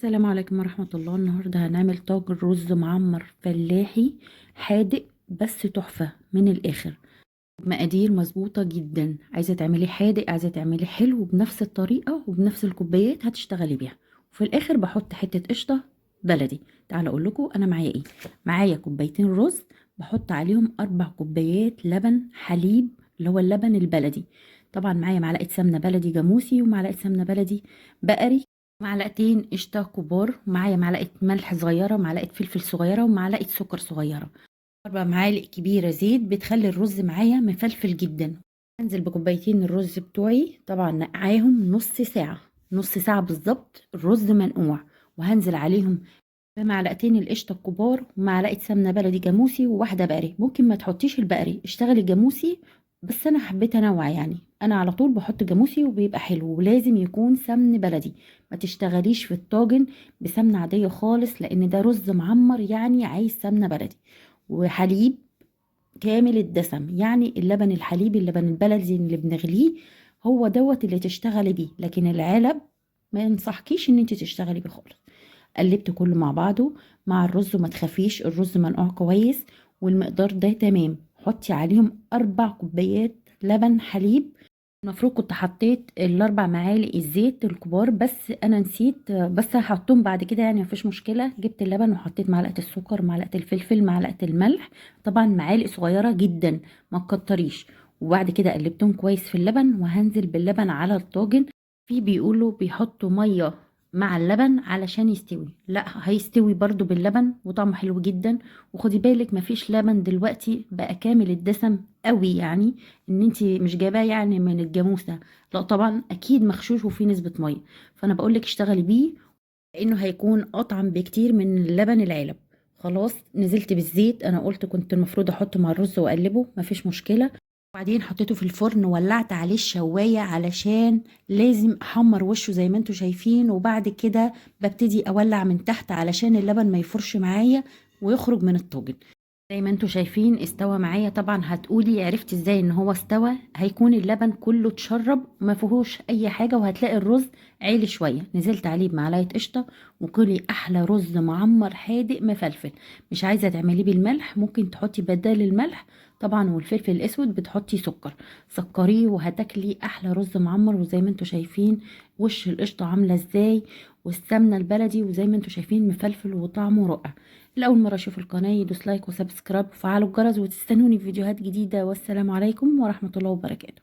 السلام عليكم ورحمة الله. النهاردة هنعمل طاجن رز معمر فلاحي حادق بس تحفة من الآخر. مقادير مظبوطة جدا. عايزة تعملي حادق، عايزة تعملي حلو بنفس الطريقة وبنفس الكوبايات هتشتغلي بيها. وفي الآخر بحط حتة قشطة بلدي. تعالوا أقول لكم أنا معايا إيه. معايا كوبايتين رز، بحط عليهم 4 كوبايات لبن حليب اللي هو اللبن البلدي. طبعا معايا معلقة سمنة بلدي جاموسي ومعلقة سمنة بلدي بقري، معلقتين قشطة كبار، معايا معلقة ملح صغيرة، معلقة فلفل صغيرة، ومعلقة سكر صغيرة. 4 معالق كبيرة زيت بتخلي الرز معايا مفلفل جدا. انزل بكوبايتين الرز بتوعي، طبعا نقعاهم نص ساعة، نص ساعة بالظبط الرز منقوع. وهنزل عليهم بمعلقتين القشطة الكبار ومعلقة سمنة بلدي جاموسي وواحدة بقري. ممكن ما تحطيش البقري، اشتغلي جاموسي، بس انا حبيت انوع يعني. انا على طول بحط جاموسي وبيبقى حلو، ولازم يكون سمن بلدي. ما تشتغليش في الطاجن بسمنة عادية خالص، لان ده رز معمر يعني عايز سمنة بلدي. وحليب كامل الدسم، يعني اللبن الحليب اللبن البلدي اللي بنغليه هو دوت اللي تشتغلي بيه، لكن العلب ما ينصحكيش ان انت تشتغلي بيه خالص. قلبت كله مع بعضه مع الرز، وما تخافيش الرز منقوع كويس والمقدار ده تمام. حطي عليهم 4 كوبايات لبن حليب. المفروض كنت حطيت ال4 معالق الزيت الكبار، بس انا نسيت، بس هحطهم بعد كده يعني مفيش مشكله. جبت اللبن وحطيت معلقه السكر، معلقه الفلفل، معلقه الملح، طبعا معالق صغيره جدا ما تكتريش. وبعد كده قلبتهم كويس في اللبن، وهنزل باللبن على الطاجن. في بيقولوا بيحطوا ميه مع اللبن علشان يستوي، لا هيستوي برضو باللبن وطعمه حلو جدا. وخدي بالك مفيش لبن دلوقتي بقى كامل الدسم قوي، يعني ان انتي مش جايباه يعني من الجاموسه، لا طبعا اكيد مغشوش وفيه نسبه ميه. فانا بقولك اشتغلي بيه لانه هيكون اطعم بكتير من اللبن العلب. خلاص نزلت بالزيت، انا قلت كنت المفروض احطه مع الرز واقلبه، مفيش مشكله. وبعدين حطيته في الفرن، ولعت عليه الشوايه علشان لازم احمر وشه زي ما انتوا شايفين. وبعد كده ببتدي اولع من تحت علشان اللبن ما يفرش معايا ويخرج من الطاجن. زي ما انتوا شايفين استوى معايا. طبعا هتقولي عرفت ازاي ان هو استوى؟ هيكون اللبن كله اتشرب ما فيهوش اي حاجه، وهتلاقي الرز عالي شويه. نزلت عليه بمعلقه قشطه وكلي احلى رز معمر حادق مفلفل. مش عايزه تعمليه بالملح، ممكن تحطي بدال الملح طبعا والفلفل الاسود بتحطي سكر، سكريه وهتاكلي احلى رز معمر. وزي ما انتوا شايفين وش القشطه عامله ازاي، والسمنه البلدي، وزي ما انتوا شايفين مفلفل وطعمه رائع. لأول مرة أشوف القناة يدوس لايك وسبسكرايب وفعلوا الجرس، وتستنوني في فيديوهات جديدة. والسلام عليكم ورحمة الله وبركاته.